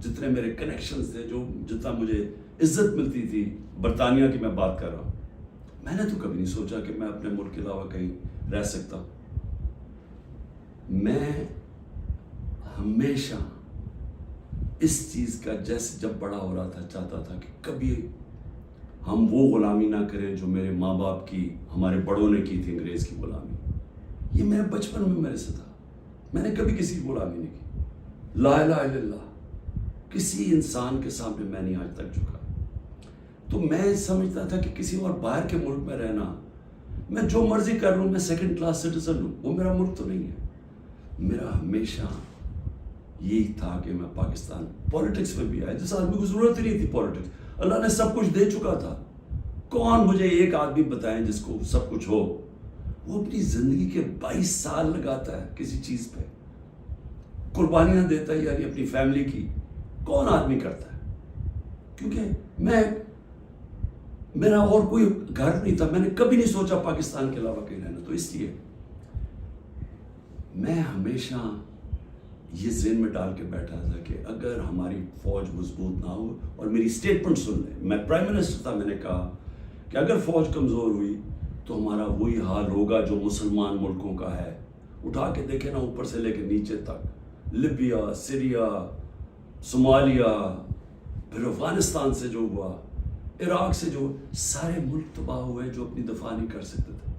جتنے میرے کنیکشنز تھے, جو جتنا مجھے عزت ملتی تھی, برطانیہ کی میں بات کر رہا ہوں, میں نے تو کبھی نہیں سوچا کہ میں اپنے ملک کے علاوہ کہیں رہ سکتا ہوں. میں ہمیشہ اس چیز کا جیسے جب بڑا ہو رہا تھا چاہتا تھا کہ کبھی ہم وہ غلامی نہ کریں جو میرے ماں باپ کی, ہمارے بڑوں نے کی تھی, انگریز کی غلامی. یہ میرے بچپن میں میرے سے تھا, میں نے کبھی کسی کی غلامی نہیں کی. لا الہ الا اللہ, کسی انسان کے سامنے میں نہیں آج تک جھکا. تو میں سمجھتا تھا کہ کسی اور باہر کے ملک میں رہنا, میں جو مرضی کر لوں, میں سیکنڈ کلاس سٹیزن ہوں, وہ میرا ملک تو نہیں ہے. میرا ہمیشہ یہی تھا کہ میں پاکستان, پولیٹکس میں بھی آیا جس آدمی کو ضرورت ہی نہیں تھی پولیٹکس, اللہ نے سب کچھ دے چکا تھا. کون مجھے ایک آدمی بتائیں جس کو سب کچھ ہو, وہ اپنی زندگی کے 22 سال لگاتا ہے کسی چیز پہ, قربانیاں دیتا ہے, یعنی اپنی فیملی کی. کون آدمی کرتا ہے؟ کیونکہ میرا اور کوئی گھر نہیں تھا, میں نے کبھی نہیں سوچا پاکستان کے علاوہ کہیں رہنا. تو اس لیے میں ہمیشہ یہ ذہن میں ڈال کے بیٹھا تھا کہ اگر ہماری فوج مضبوط نہ ہو, اور میری اسٹیٹمنٹ سن لیں, میں پرائم منسٹر تھا, میں نے کہا کہ اگر فوج کمزور ہوئی تو ہمارا وہی حال ہوگا جو مسلمان ملکوں کا ہے. اٹھا کے دیکھیں نا, اوپر سے لے کے نیچے تک, لیبیا, سیریا, صومالیہ, پھر افغانستان سے جو ہوا, عراق سے جو, سارے ملک تباہ ہوئے جو اپنی دفاع نہیں کر سکتے تھے.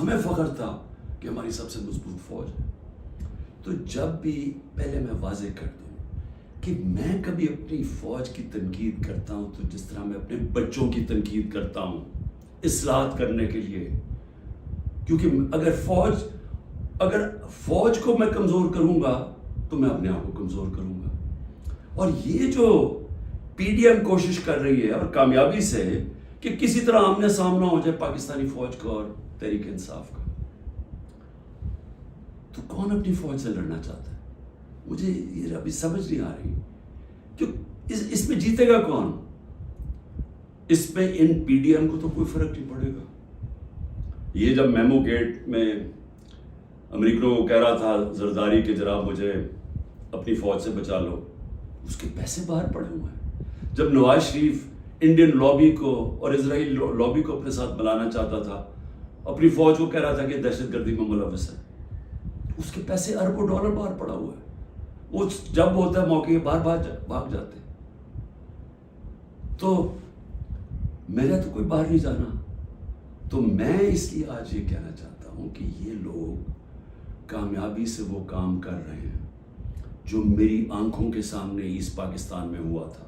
ہمیں فخر تھا کہ ہماری سب سے مضبوط فوج ہے. تو جب بھی, پہلے میں واضح کر دوں کہ میں کبھی اپنی فوج کی تنقید کرتا ہوں تو جس طرح میں اپنے بچوں کی تنقید کرتا ہوں اصلاحات کرنے کے لیے. کیونکہ اگر فوج کو میں کمزور کروں گا تو میں اپنے آپ کو کمزور کروں گا. اور یہ جو پی ڈی ایم کوشش کر رہی ہے, اور کامیابی سے, کہ کسی طرح آمنے سامنا ہو جائے پاکستانی فوج کا اور تحریک انصاف کا, تو کون اپنی فوج سے لڑنا چاہتا ہے؟ مجھے یہ ابھی سمجھ نہیں آ رہی کہ اس میں جیتے گا کون؟ اس پہ ان پی ڈی ایم کو تو کوئی فرق نہیں پڑے گا. یہ جب میمو گیٹ میں امریکہ کو کہہ رہا تھا زرداری کہ جناب مجھے اپنی فوج سے بچا لو, اس کے پیسے باہر پڑے ہوئے ہیں. جب نواز شریف انڈین لابی کو اور اسرائیل لابی کو اپنے ساتھ بلانا چاہتا تھا, اپنی فوج کو کہہ رہا تھا کہ دہشت گردی میں ملوث ہے, اس کے پیسے اربوں ڈالر باہر پڑا ہوا ہے. وہ جب ہوتا ہے موقع باہر بھاگ جاتے. تو میرا تو کوئی باہر نہیں جانا. تو میں اس لیے آج یہ کہنا چاہتا ہوں کہ یہ لوگ کامیابی سے وہ کام کر رہے ہیں جو میری آنکھوں کے سامنے ایسٹ پاکستان میں ہوا تھا.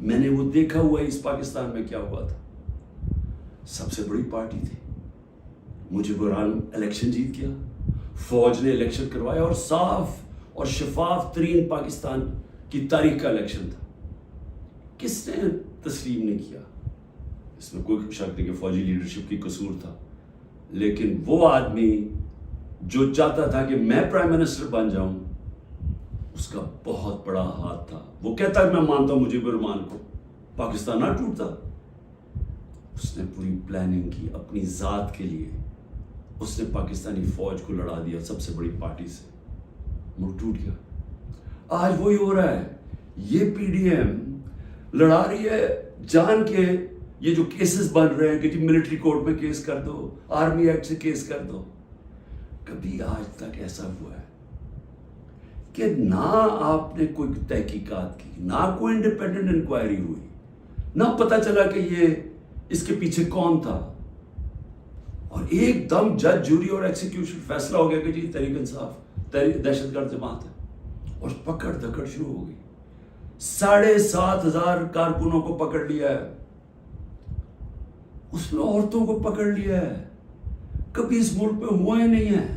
میں نے وہ دیکھا ہوا ایسٹ پاکستان میں کیا ہوا تھا. سب سے بڑی پارٹی تھی, مجھے بہرحال الیکشن جیت گیا, فوج نے الیکشن کروایا, اور صاف اور شفاف ترین پاکستان کی تاریخ کا الیکشن تھا. کس نے تسلیم نہیں کیا؟ اس میں کوئی شک نہیں کہ فوجی لیڈرشپ کی قصور تھا, لیکن وہ آدمی جو چاہتا تھا کہ میں پرائم منسٹر بن جاؤں, اس کا بہت بڑا ہاتھ تھا. وہ کہتا ہے میں مانتا ہوں مجھے برمان کو, پاکستان نہ ٹوٹتا. اس نے پوری پلاننگ کی اپنی ذات کے لیے, اس نے پاکستانی فوج کو لڑا دیا سب سے بڑی پارٹی سے, ملک ٹوٹ گیا. آج وہی ہو رہا ہے. یہ پی ڈی ایم لڑا رہی ہے جان کے, یہ جو کیسز بن رہے ہیں کہ جی ملٹری کورٹ میں کیس کر دو, آرمی ایکٹ سے کیس کر دو. کبھی آج تک ایسا ہوا ہے کہ نہ آپ نے کوئی تحقیقات کی, نہ کوئی انڈیپینڈنٹ انکوائری ہوئی, نہ پتہ چلا کہ یہ اس کے پیچھے کون تھا, اور ایک دم جج, جوری اور ایکسیکیوشن فیصلہ ہو گیا کہ جی تحریک انصاف دہشت گرد جماعت ہے, اور پکڑ دھکڑ شروع ہو گئی. 7,500 کارکنوں کو پکڑ لیا ہے, اس میں عورتوں کو پکڑ لیا ہے. کبھی اس ملک میں ہوا ہی نہیں ہے.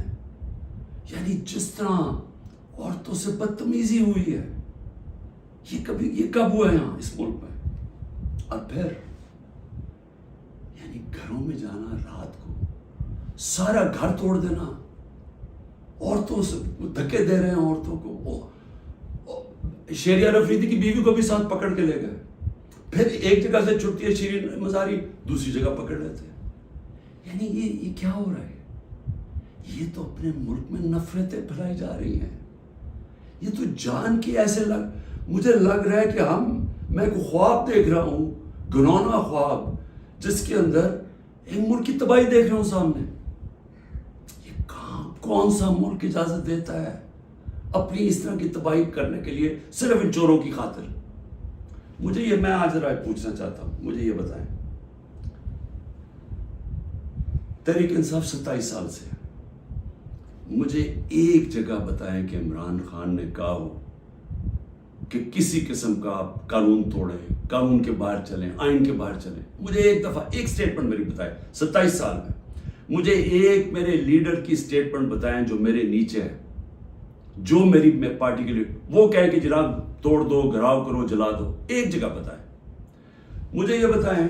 یعنی جس طرح عورتوں سے بدتمیزی ہوئی ہے, یہ کب ہوا ہے یہاں اس ملک میں؟ اور پھر یعنی گھروں میں جانا رات کو, سارا گھر توڑ دینا, عورتوں سے دھکے دے رہے ہیں عورتوں کو. شیریہ رفریدی کی بیوی کو بھی ساتھ پکڑ کے لے گئے, پھر ایک جگہ سے چھٹتی ہے شیرین مزاری, دوسری جگہ پکڑ لیتے ہیں. یعنی یہ کیا ہو رہا ہے؟ یہ تو اپنے ملک میں نفرتیں پھیلائی جا رہی ہیں. یہ تو جان کی ایسے مجھے لگ رہا ہے کہ میں کو خواب دیکھ رہا ہوں، گھنونا خواب، جس کے اندر ایک ملک کی تباہی دیکھ رہا ہوں سامنے۔ یہ کون سا ملک اجازت دیتا ہے اپنی اس طرح کی تباہی کرنے کے لیے صرف ان چوروں کی خاطر؟ میں آج ذرا پوچھنا چاہتا ہوں، مجھے یہ بتائیں، تحریک انصاف 27 سال سے ہے، مجھے ایک جگہ بتائیں کہ عمران خان نے کہا ہو کہ کسی قسم کا آپ قانون توڑیں، قانون کے باہر چلیں، آئین کے باہر چلیں؟ مجھے ایک دفعہ ایک سٹیٹمنٹ میری بتائیں 27 سال میں، مجھے ایک میرے لیڈر کی سٹیٹمنٹ بتائیں جو میرے نیچے ہے، جو میری پارٹی کے لیے وہ کہے کہ جناب توڑ دو، گھراؤ کرو، جلا دو۔ ایک جگہ بتائیں۔ مجھے یہ بتائیں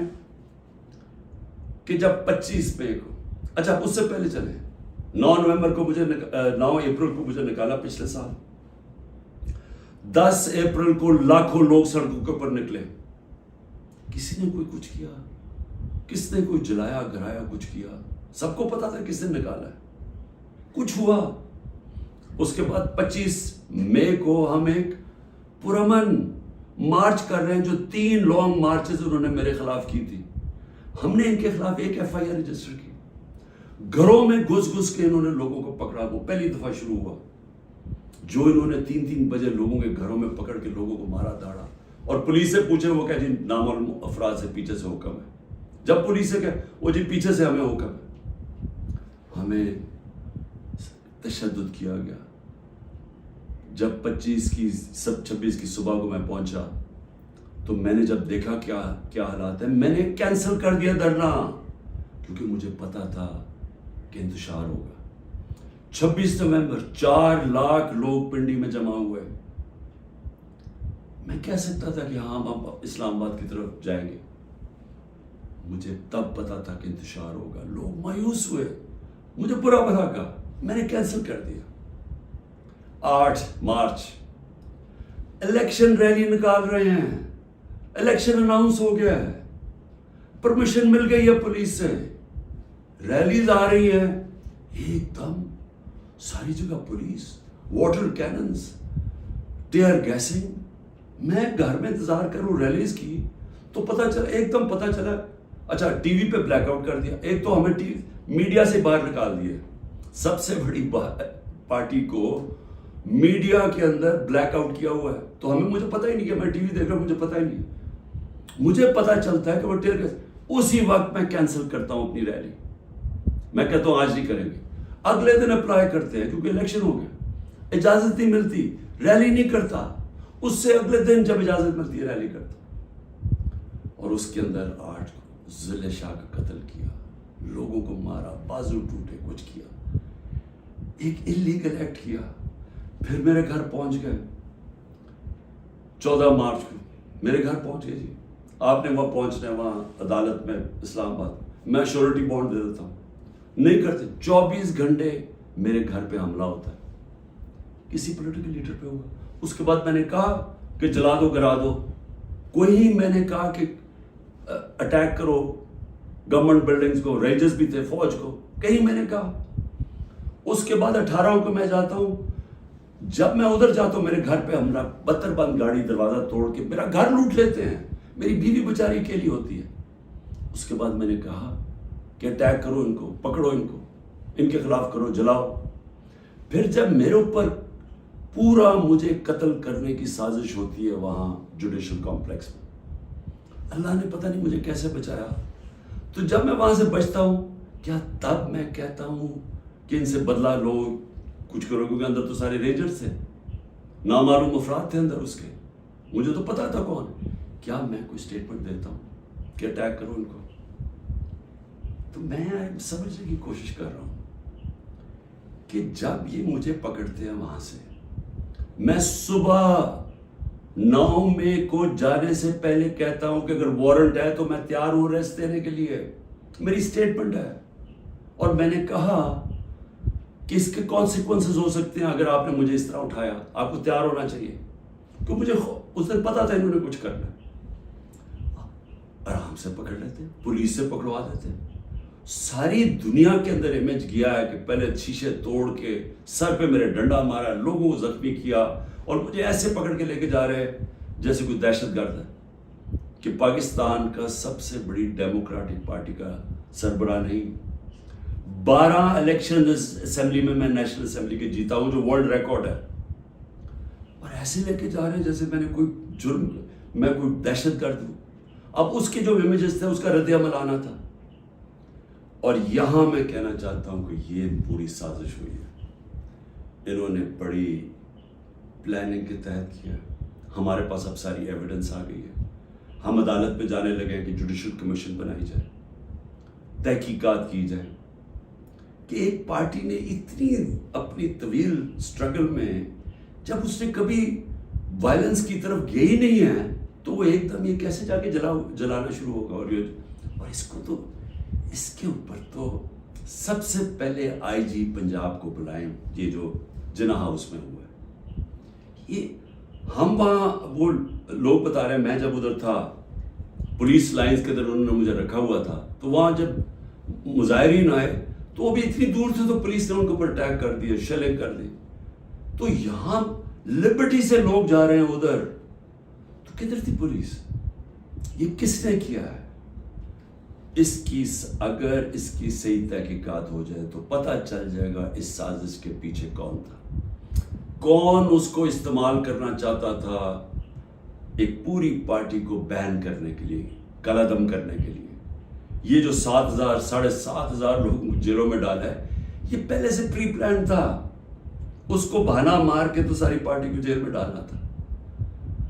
کہ جب 25 مئی کو، اچھا اس سے پہلے چلیں، 9 نومبر کو 9 اپریل کو مجھے نکالا پچھلے سال، 10 اپریل کو لاکھوں لوگ سڑکوں کے اوپر نکلے، کسی نے کوئی کچھ کیا؟ کس نے کوئی جلایا گھرایا کچھ کیا؟ سب کو پتا تھا کس نے نکالا ہے، کچھ ہوا؟ اس کے بعد 25 مئی کو ہم ایک پرامن مارچ کر رہے ہیں، جو 3 لانگ مارچز انہوں نے میرے خلاف کی تھی، ہم نے ان کے خلاف ایک FIR رجسٹر کی، گھروں میں گھس کے انہوں نے لوگوں کو پکڑا، وہ پہلی دفعہ شروع ہوا، جو انہوں نے 3 بجے لوگوں کے گھروں میں پکڑ کے لوگوں کو مارا داڑا، اور پولیس سے پوچھے وہ کہ جی نامعلوم افراد سے پیچھے سے حکم ہے، جب پولیس سے کہ وہ جی پیچھے سے ہمیں حکم ہے، ہمیں تشدد کیا گیا۔ جب 26 کی صبح کو میں پہنچا تو میں نے جب دیکھا کیا حالات ہیں، میں نے کینسل کر دیا دھرنا، کیونکہ مجھے پتا تھا کہ انتشار ہوگا۔ 26 نومبر 4 لاکھ لوگ پنڈی میں جمع ہوئے، میں کہہ سکتا تھا کہ ہاں ہم اسلام آباد کی طرف جائیں گے، مجھے تب پتا تھا کہ انتشار ہوگا، لوگ مایوس ہوئے، مجھے برا بھلا کہا، میں نے کینسل کر دیا۔ 8 مارچ الیکشن ریلی نکال رہے ہیں، الیکشن اناؤنس ہو گیا ہے، پرمیشن مل گئی ہے پولیس سے، ریلیز آ رہی ہیں، ایک دم ساری جگہ police, water cannons, tear gassing. میں گھر میں انتظار کروں ریلیز کی تو ایک دم پتہ چلا، اچھا ٹی وی پہ بلیک آؤٹ کر دیا، ایک تو ہمیں میڈیا سے باہر نکال دیا، سب سے بڑی پارٹی کو میڈیا کے اندر بلیک آؤٹ کیا ہوا ہے، تو مجھے پتہ ہی نہیں کہ میں ٹی وی دیکھ رہا ہوں، مجھے پتہ ہی نہیں، مجھے پتہ چلتا ہے کہ وہ ٹیئر گیس، اسی وقت میں کینسل کرتا ہوں اپنی ریلی، میں کہتا ہوں آج نہیں کریں گے، اگلے دن اپلائی کرتے ہیں کیونکہ الیکشن ہو گیا، اجازت نہیں ملتی، ریلی نہیں کرتا، اس سے اگلے دن جب اجازت ملتی ہے ریلی کرتا، اور اس کے اندر 8 کو ضلع شاہ کا قتل کیا، لوگوں کو مارا، بازو ٹوٹے، کچھ کیا، ایک انلیگل ایکٹ کیا، پھر میرے گھر پہنچ گئے 14 مارچ کو میرے گھر پہنچ گئے جی، آپ نے وہاں پہنچنا ہے، وہاں عدالت میں اسلام آباد، میں شیورٹی بانڈ دے دیتا ہوں، نہیں کرتے، 24 گھنٹے میرے گھر پہ حملہ ہوتا ہے، کسی پولیٹیکل لیڈر پہ ہوگا، اس کے بعد میں نے کہا کہ جلا دو گرا دو، کوئی میں نے کہا کہ اٹیک کرو گورنمنٹ بلڈنگز کو، رینجرز بھی تھے، فوج کو، کہیں میں نے کہا۔ اس کے بعد 18 کو میں جاتا ہوں، جب میں ادھر جاتا ہوں میرے گھر پہ حملہ، 72 بند گاڑی دروازہ توڑ کے میرا گھر لوٹ لیتے ہیں، میری بیوی بیچاری اکیلی ہوتی ہے۔ اس کے بعد میں نے کہا کہ اٹیک کرو ان کو، پکڑو ان کو، ان کے خلاف کرو، جلاؤ۔ پھر جب میرے اوپر پورا مجھے قتل کرنے کی سازش ہوتی ہے وہاں جوڈیشل کمپلیکس میں، اللہ نے پتہ نہیں مجھے کیسے بچایا۔ تو جب میں وہاں سے بچتا ہوں، کیا تب میں کہتا ہوں کہ ان سے بدلہ لو، کچھ کرو، کیونکہ اندر تو سارے رینجرز تھے، نامعلوم افراد تھے اندر اس کے، مجھے تو پتا تھا کون، کیا میں کوئی سٹیٹمنٹ دیتا ہوں کہ اٹیک کرو ان کو؟ تو میں سمجھنے کی کوشش کر رہا ہوں کہ جب یہ مجھے پکڑتے ہیں وہاں سے، میں صبح 9 مئی کو جانے سے پہلے کہتا ہوں کہ اگر وارنٹ ہے تو میں تیار ہوں ریسٹ دینے کے لیے، میری سٹیٹمنٹ ہے، اور میں نے کہا کہ اس کے کانسیکوینسز ہو سکتے ہیں اگر آپ نے مجھے اس طرح اٹھایا، آپ کو تیار ہونا چاہیے، کیونکہ مجھے اس دن پتا تھا انہوں نے کچھ کرنا ہے۔ آرام سے پکڑ لیتے، پولیس سے پکڑوا دیتے، ساری دنیا کے اندر امیج گیا ہے کہ پہلے شیشے توڑ کے سر پہ میرے ڈنڈا مارا، لوگوں کو زخمی کیا، اور مجھے ایسے پکڑ کے لے کے جا رہے ہیں جیسے کوئی دہشت گرد ہے کہ پاکستان کا سب سے بڑی ڈیموکریٹک پارٹی کا سربراہ نہیں. 12 الیکشن اسمبلی میں نیشنل اسمبلی کے جیتا ہوں جو ورلڈ ریکارڈ ہے, اور ایسے لے کے جا رہے ہیں جیسے میں نے کوئی جرم, میں کوئی دہشت گرد ہوں. اب اس کے جو امیجز تھے اس کا رد عمل آنا تھا. اور یہاں میں کہنا چاہتا ہوں کہ یہ پوری سازش ہوئی ہے, انہوں نے بڑی پلاننگ کے تحت کیا. ہمارے پاس اب ساری ایویڈنس آ گئی ہے, ہم عدالت پہ جانے لگے ہیں کہ جوڈیشل کمیشن بنائی جائے, تحقیقات کی جائے کہ ایک پارٹی نے اتنی اپنی طویل سٹرگل میں جب اس نے کبھی وائلنس کی طرف گئی ہی نہیں ہے تو وہ ایک دم یہ کیسے جا کے جلانا شروع ہوگا. اور اس کو تو اس کے اوپر تو سب سے پہلے آئی جی پنجاب کو بلائیں, یہ جو جناح ہاؤس میں ہوا ہے. یہ ہم وہاں وہ لوگ بتا رہے ہیں, میں جب ادھر تھا پولیس لائنز کے اندر انہوں نے مجھے رکھا ہوا تھا, تو وہاں جب مظاہرین آئے تو وہ بھی اتنی دور تھے تو پولیس نے ان کے اوپر اٹیک کر دیا, شیلنگ کر دی. تو یہاں لبرٹی سے لوگ جا رہے ہیں ادھر, تو کدھر تھی پولیس؟ یہ کس نے کیا ہے؟ اگر اس کی صحیح تحقیقات ہو جائے تو پتہ چل جائے گا اس سازش کے پیچھے کون تھا, کون اس کو استعمال کرنا چاہتا تھا ایک پوری پارٹی کو بین کرنے کے لیے, قلعدم کرنے کے لیے. یہ جو 7,000 لوگ جیلوں میں ڈالا ہے, یہ پہلے سے پری پلان تھا. اس کو بہانا مار کے تو ساری پارٹی کو جیل میں ڈالنا تھا.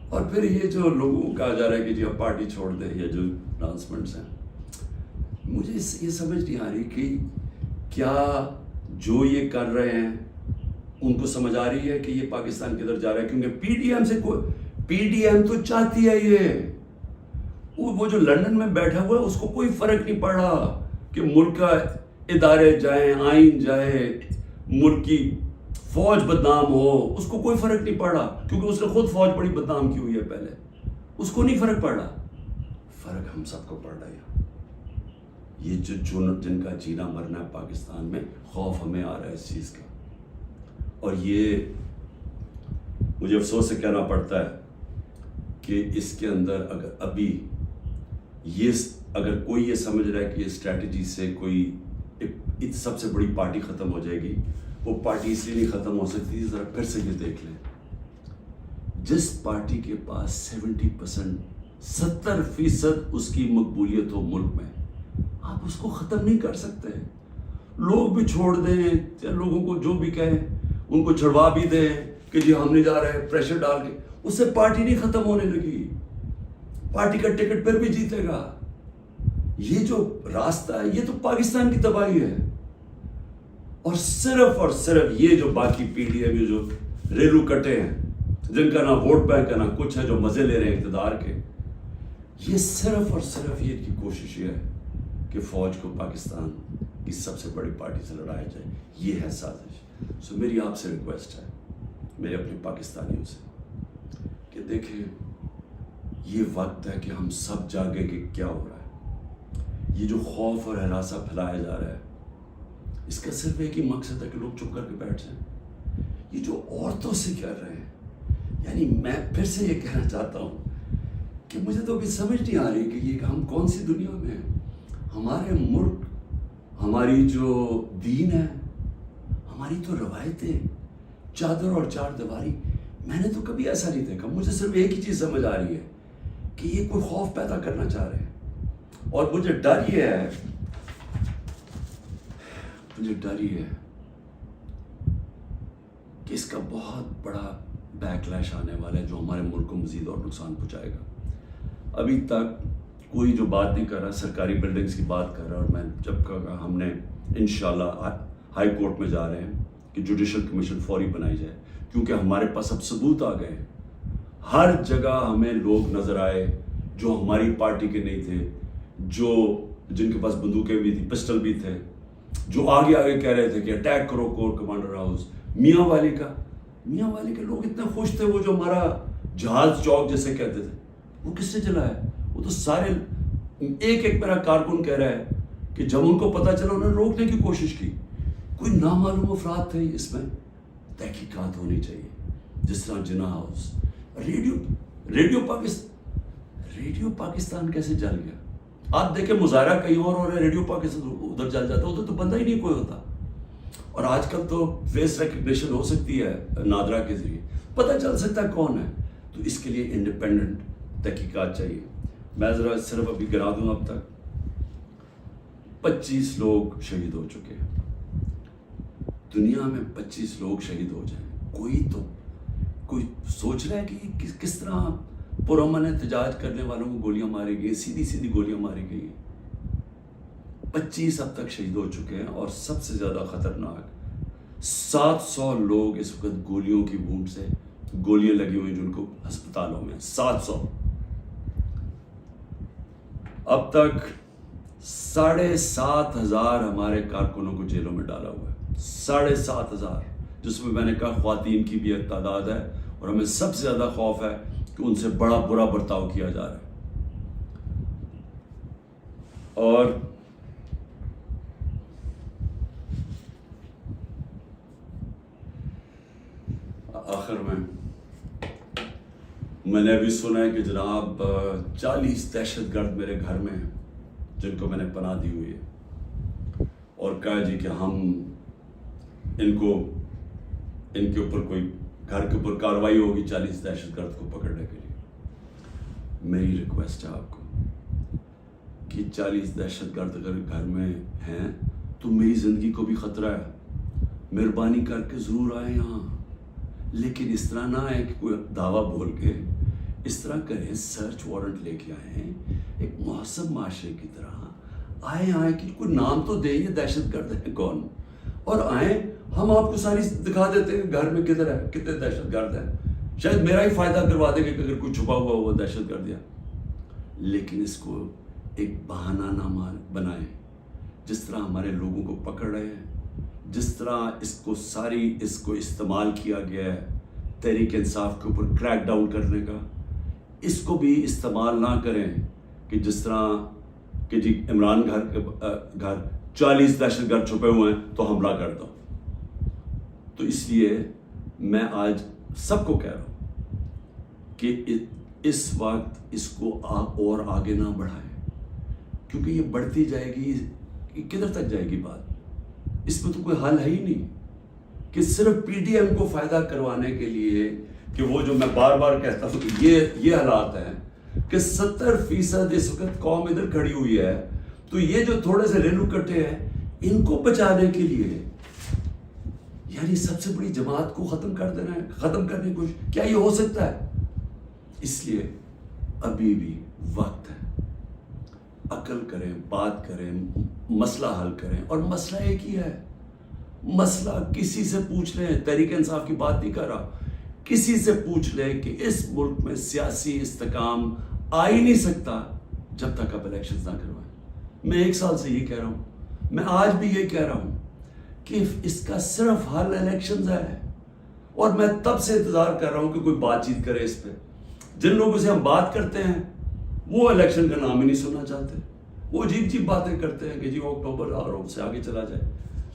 اور پھر یہ جو لوگوں کو کہا جا رہا ہے کہ جی اب پارٹی چھوڑ دیں, یا جو اناؤنسمنٹس ہیں, مجھے یہ سمجھ نہیں آ رہی کہ کیا جو یہ کر رہے ہیں ان کو سمجھ آ رہی ہے کہ یہ پاکستان کدھر جا رہا ہے. کیونکہ پی ڈی ایم تو چاہتی ہے یہ, وہ جو لندن میں بیٹھا ہوا ہے اس کو کوئی فرق نہیں پڑ رہا کہ ملک کا ادارے جائیں, آئین جائے, ملک کی فوج بدنام ہو, اس کو کوئی فرق نہیں پڑ رہا. کیونکہ اس نے خود فوج بڑی بدنام کی ہوئی ہے پہلے, اس کو نہیں فرق پڑ رہا. فرق ہم سب کو پڑ رہا ہے. یہ جن کا جینا مرنا ہے پاکستان میں, خوف ہمیں آ رہا ہے اس چیز کا. اور یہ مجھے افسوس سے کہنا پڑتا ہے کہ اس کے اندر اگر کوئی یہ سمجھ رہا ہے کہ یہ اسٹریٹجی سے کوئی سب سے بڑی پارٹی ختم ہو جائے گی, وہ پارٹی اس لیے نہیں ختم ہو سکتی. ذرا پھر سے یہ دیکھ لیں, جس پارٹی کے پاس 70% اس کی مقبولیت ہو ملک میں, آپ اس کو ختم نہیں کر سکتے. لوگ بھی چھوڑ دیں, لوگوں کو جو بھی کہیں ان کو چھڑوا بھی دیں کہ جی ہم نہیں جا رہے, پریشر ڈال کے, اس سے پارٹی نہیں ختم ہونے لگی. پارٹی کا ٹکٹ پھر بھی جیتے گا. یہ جو راستہ ہے یہ تو پاکستان کی تباہی ہے. اور صرف یہ جو باقی پیڑھی ہے, جو ریلو کٹے ہیں, جن کا نہ ووٹ بینک ہے نہ کچھ ہے, جو مزے لے رہے ہیں اقتدار کے, یہ صرف یہ کی کوشش یہ ہے کہ فوج کو پاکستان کی سب سے بڑی پارٹی سے لڑایا جائے. یہ ہے سازش. سو میری آپ سے ریکویسٹ ہے, میرے اپنے پاکستانیوں سے, کہ دیکھیں یہ وقت ہے کہ ہم سب جاگیں کہ کیا ہو رہا ہے. یہ جو خوف اور ہراساں پھیلایا جا رہا ہے, اس کا صرف ایک ہی مقصد ہے کہ لوگ چپ کر کے بیٹھ جائیں. یہ جو عورتوں سے کر رہے ہیں, یعنی میں پھر سے یہ کہنا چاہتا ہوں کہ مجھے تو ابھی سمجھ نہیں آ رہی کہ یہ ہم کون سی دنیا میں ہیں. ہمارے ملک, ہماری جو دین ہے, ہماری تو روایتیں, چادر اور چار دیواری, میں نے تو کبھی ایسا نہیں دیکھا. مجھے صرف ایک ہی چیز سمجھ آ رہی ہے کہ یہ کوئی خوف پیدا کرنا چاہ رہے ہیں. اور مجھے ڈر یہ ہے کہ اس کا بہت بڑا بیک لیش آنے والا ہے جو ہمارے ملک کو مزید اور نقصان پہنچائے گا. ابھی تک کوئی جو بات نہیں کر رہا, سرکاری بلڈنگز کی بات کر رہا, اور میں جب کہا ہم نے انشاءاللہ ہائی کورٹ میں جا رہے ہیں کہ جوڈیشل کمیشن فوری بنائی جائے, کیونکہ ہمارے پاس اب ثبوت آ گئے. ہر جگہ ہمیں لوگ نظر آئے جو ہماری پارٹی کے نہیں تھے, جن کے پاس بندوقیں بھی تھیں, پسٹل بھی تھے, جو آگے کہہ رہے تھے کہ اٹیک کرو کور کمانڈر ہاؤس. میاں والی کے لوگ اتنے خوش تھے, وہ جو ہمارا جہاز چوک جیسے کہتے تھے, وہ کس سے چلا ہے؟ وہ تو سارے ایک میرا کارکن کہہ رہا ہے کہ جب ان کو پتا چلا انہوں نے روکنے کی کوشش کی. کوئی نامعلوم افراد تھے. اس میں تحقیقات ہونی چاہیے. جس طرح جناح ہاؤس، ریڈیو پاکستان کیسے جل گیا؟ آپ دیکھیں مظاہرہ کہیں اور ہو رہا ہے، ریڈیو پاکستان ادھر جل جاتا ہے، ادھر تو بندہ ہی نہیں کوئی ہوتا. اور آج کل تو فیس ریکگنیشن ہو سکتی ہے نادرا کے ذریعے، پتہ چل سکتا ہے کون ہے. تو اس کے لیے انڈیپینڈنٹ تحقیقات چاہیے. میں ذرا صرف ابھی گرا دوں، اب تک 25 لوگ شہید ہو چکے ہیں. دنیا میں 25 لوگ شہید ہو جائیں، کوئی سوچ رہا ہے کہ کس طرح پرامن احتجاج کرنے والوں کو گولیاں ماری گئی، سیدھی گولیاں ماری گئی ہیں. 25 اب تک شہید ہو چکے ہیں، اور سب سے زیادہ خطرناک 700 لوگ اس وقت گولیوں کی وونڈ سے، گولیاں لگی ہوئی جن کو ہسپتالوں میں 700. اب تک 7,500 ہمارے کارکنوں کو جیلوں میں ڈالا ہوا ہے، 7,500، جس میں میں نے کہا خواتین کی بھی ایک تعداد ہے، اور ہمیں سب سے زیادہ خوف ہے کہ ان سے بڑا برا برتاؤ کیا جا رہا ہے. اور آخر میں نے ابھی سنا ہے کہ جناب 40 دہشت گرد میرے گھر میں ہیں جن کو میں نے پناہ دی ہوئی ہے، اور کہا جی کہ ہم ان کے اوپر کوئی گھر کے اوپر کارروائی ہوگی 40 دہشت گرد کو پکڑنے کے لیے. میری ریکویسٹ ہے آپ کو کہ 40 دہشت گرد اگر گھر میں ہیں تو میری زندگی کو بھی خطرہ ہے، مہربانی کر کے ضرور آئیں یہاں. لیکن اس طرح نہ آئے کہ کوئی دعویٰ بول کے، اس طرح کریں سرچ وارنٹ لے کے آئیں ایک مہذب معاشرے کی طرح. آئیں کہ کوئی نام تو دیں یہ دہشت گرد ہے کون، اور آئیں ہم آپ کو ساری دکھا دیتے ہیں گھر میں کدھر ہے، کتنے دہشت گرد ہیں. شاید میرا ہی فائدہ کروا دیں گے کہ اگر کوئی چھپا ہوا وہ دہشت گرد ہے. لیکن اس کو ایک بہانہ نہ بنائیں. جس طرح ہمارے لوگوں کو پکڑ رہے ہیں، جس طرح اس کو استعمال کیا گیا ہے تحریک انصاف کے اوپر کریک ڈاؤن کرنے کا، اس کو بھی استعمال نہ کریں کہ جس طرح کہ جی عمران گھر 40 دہشت گرد چھپے ہوئے ہیں تو حملہ کر دو. تو اس لیے میں آج سب کو کہہ رہا ہوں کہ اس وقت اس کو اور آگے نہ بڑھائیں، کیونکہ یہ بڑھتی جائے گی، کدھر تک جائے گی بات؟ اس میں تو کوئی حل ہے ہی نہیں کہ صرف پی ڈی ایم کو فائدہ کروانے کے لیے، کہ وہ جو میں بار بار کہتا ہوں کہ یہ حالات ہیں کہ 70% اس وقت قوم ادھر کھڑی ہوئی ہے، تو یہ جو تھوڑے سے ریلو کٹے ہیں ان کو بچانے کے لیے یعنی سب سے بڑی جماعت کو ختم کر دینا ہے، ختم کرنے کی کوشش، کیا یہ ہو سکتا ہے؟ اس لیے ابھی بھی وقت ہے، عقل کریں، بات کریں، مسئلہ حل کریں. اور مسئلہ ایک ہی ہے، مسئلہ کسی سے پوچھ لیں، تحریک انصاف کی بات نہیں کر رہا، کسی سے پوچھ لیں کہ اس ملک میں سیاسی استحکام آ ہی نہیں سکتا جب تک آپ الیکشنز نہ کروائیں. میں 1 سال سے یہ کہہ رہا ہوں، میں آج بھی یہ کہہ رہا ہوں کہ اس کا صرف حل الیکشنز ہے. اور میں تب سے انتظار کر رہا ہوں کہ کوئی بات چیت کرے اس پہ. جن لوگوں سے ہم بات کرتے ہیں وہ الیکشن کا نام ہی نہیں سننا چاہتے، وہ عجیب باتیں کرتے ہیں کہ جی اکتوبر اور سے آگے چلا جائے.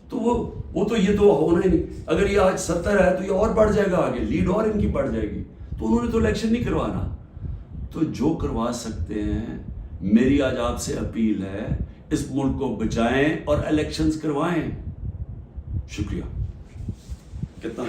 تو وہ تو یہ تو ہونا ہی نہیں. اگر یہ آج 70 ہے تو یہ اور بڑھ جائے گا، آگے لیڈ اور ان کی بڑھ جائے گی. تو انہوں نے تو الیکشن نہیں کروانا. تو جو کروا سکتے ہیں، میری آج آپ سے اپیل ہے، اس ملک کو بچائیں اور الیکشنز کروائیں. شکریہ. کتنا